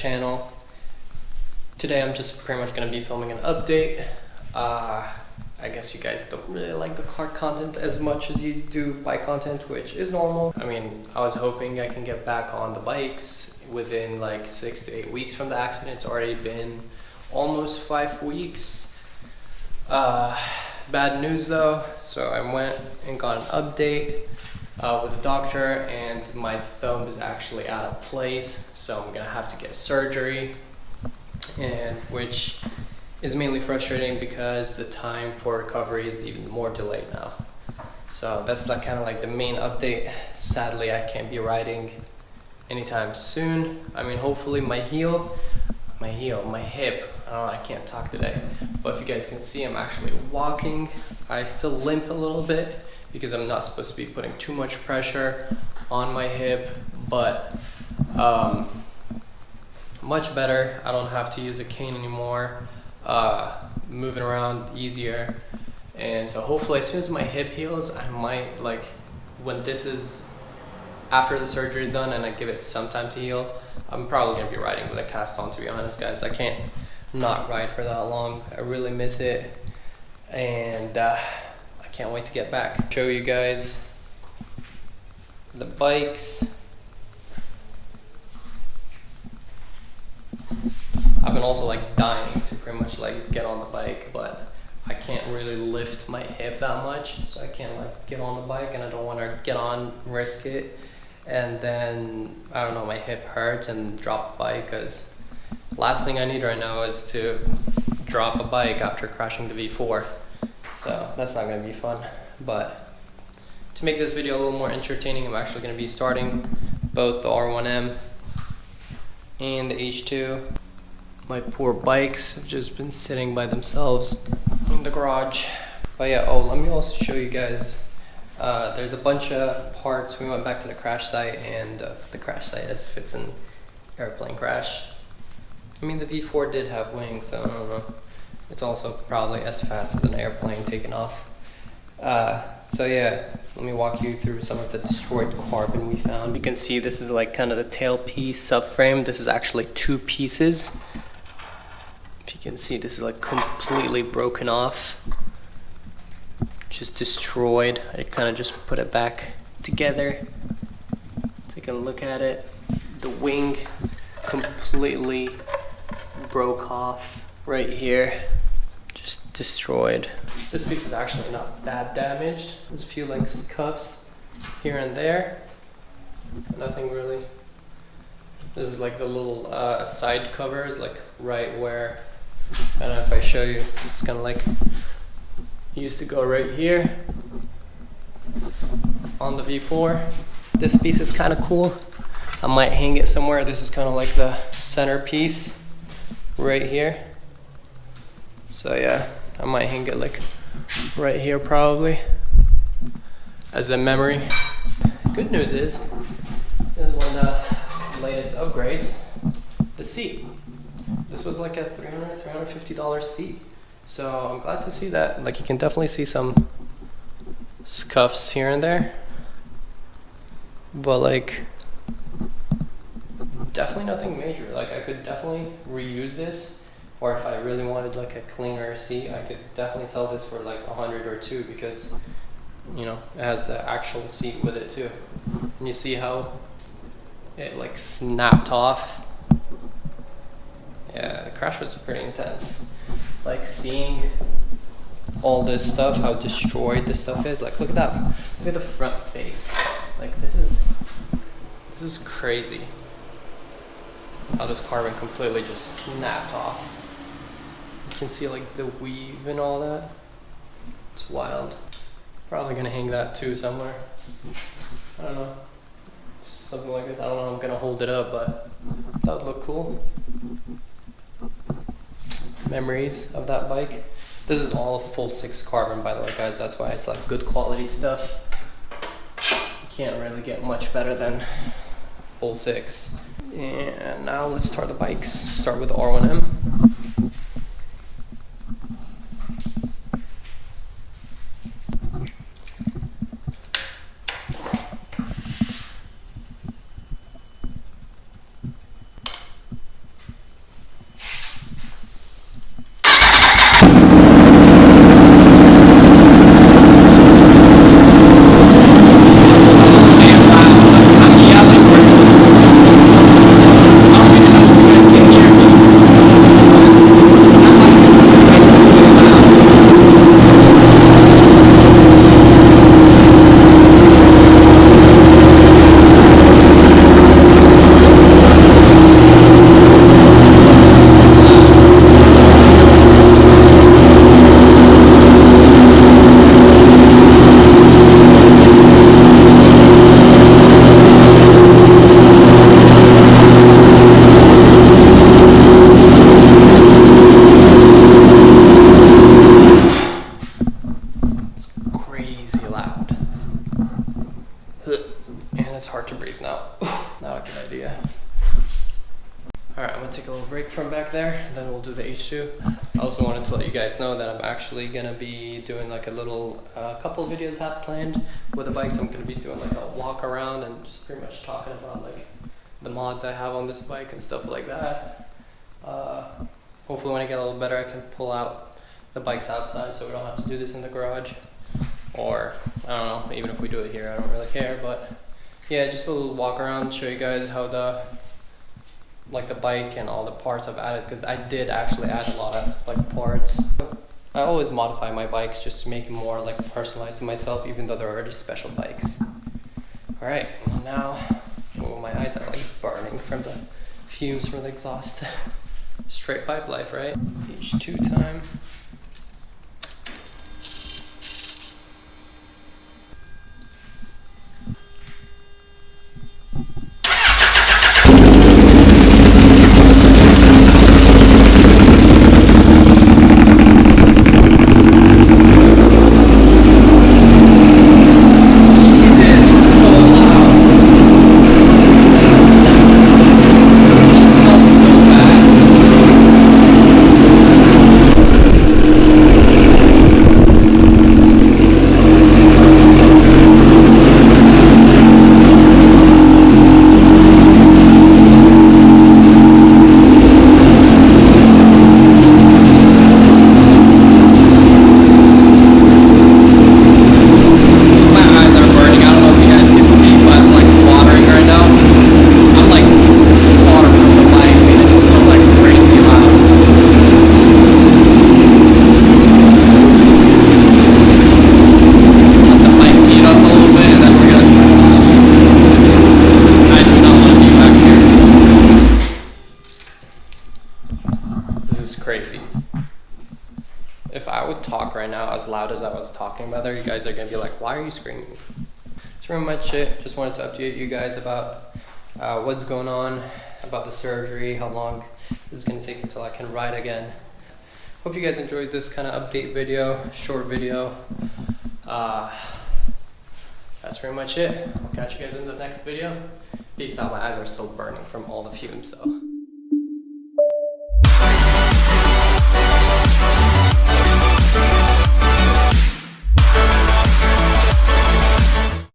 channel. Today I'm just pretty much going to be filming an update. I guess you guys don't really like the car content as much as you do bike content, which is normal. I mean, I was hoping I can get back on the bikes within like 6 to 8 weeks from the accident. It's already been almost 5 weeks. Bad news though, so I went and got an update with the doctor, and my thumb is actually out of place, so I'm gonna have to get surgery, and which is mainly frustrating because the time for recovery is even more delayed now. So that's like kind of like the main update. Sadly, I can't be riding anytime soon. I mean, hopefully my hip, I don't know, I can't talk today, but if you guys can see, I'm actually walking. I still limp a little bit because I'm not supposed to be putting too much pressure on my hip, but much better. I don't have to use a cane anymore. Moving around easier, and so hopefully as soon as my hip heals, I might, like, when this is after the surgery is done and I give it some time to heal, I'm probably gonna be riding with a cast on, to be honest, guys. I can't not ride for that long. I really miss it, and I can't wait to get back. Show you guys the bikes. I've been also like dying to pretty much like get on the bike, but I can't really lift my hip that much, so I can't like get on the bike, and I don't want to get on, risk it, and then I don't know, my hip hurts and drop the bike, because last thing I need right now is to drop a bike after crashing the V4. So that's not going to be fun. But to make this video a little more entertaining, I'm actually going to be starting both the R1M and the H2. My poor bikes have just been sitting by themselves in the garage. But yeah, oh, let me also show you guys, there's a bunch of parts. We went back to the crash site, and the crash site as if it's an airplane crash. I mean, the V4 did have wings, so I don't know. It's also probably as fast as an airplane taking off. So yeah, let me walk you through some of the destroyed carbon we found. You can see this is like kind of the tailpiece subframe. This is actually 2 pieces. If you can see, this is like completely broken off, just destroyed. I kind of just put it back together. Take a look at it. The wing completely broke off right here, just destroyed. This piece is actually not that damaged. There's a few like scuffs here and there, nothing really. This is like the little side covers, like right where, I don't know if I show you, it's kind of like, it used to go right here on the V4. This piece is kind of cool. I might hang it somewhere. This is kind of like the centerpiece right here. So yeah, I might hang it like right here probably as a memory. Good news is, this is one of the latest upgrades, the seat. This was like a $350 seat. So I'm glad to see that. Like, you can definitely see some scuffs here and there, but like definitely nothing major. Like, I could definitely reuse this, or if I really wanted like a cleaner seat, I could definitely sell this for like 100 or 2, because, you know, it has the actual seat with it too. And you see how it like snapped off. Yeah, the crash was pretty intense. Like, seeing all this stuff, how destroyed this stuff is. Like, look at that. Look at the front face. Like, this is crazy. How this carbon completely just snapped off. You can see like the weave and all that. It's wild. Probably gonna hang that too somewhere. I don't know. Something like this. I don't know how I'm gonna hold it up, but that would look cool. Memories of that bike. This is all full 6 carbon, by the way, guys. That's why it's like good quality stuff. You can't really get much better than full 6. And now let's start the bikes. Start with the R1M. there, and then we'll do the H2. I also wanted to let you guys know that I'm actually gonna be doing like a little couple videos I have planned with the bikes. I'm gonna be doing like a walk around and just pretty much talking about like the mods I have on this bike and stuff like that. Hopefully when I get a little better I can pull out the bikes outside so we don't have to do this in the garage, or I don't know, even if we do it here I don't really care. But yeah, just a little walk around, show you guys how the bike and all the parts I've added, because I did actually add a lot of like parts. I always modify my bikes just to make it more like personalized to myself, even though they're already special bikes. Alright, well now, oh, my eyes are like burning from the fumes from the exhaust. Straight pipe life, right? H2 time. Crazy. If I would talk right now as loud as I was talking about there, you guys are gonna be like, why are you screaming? That's pretty much it. Just wanted to update you guys about what's going on, about the surgery, how long this is gonna take until I can ride again. Hope you guys enjoyed this kind of update video, short video. That's pretty much it. I'll catch you guys in the next video. Peace out. My eyes are still burning from all the fumes, so.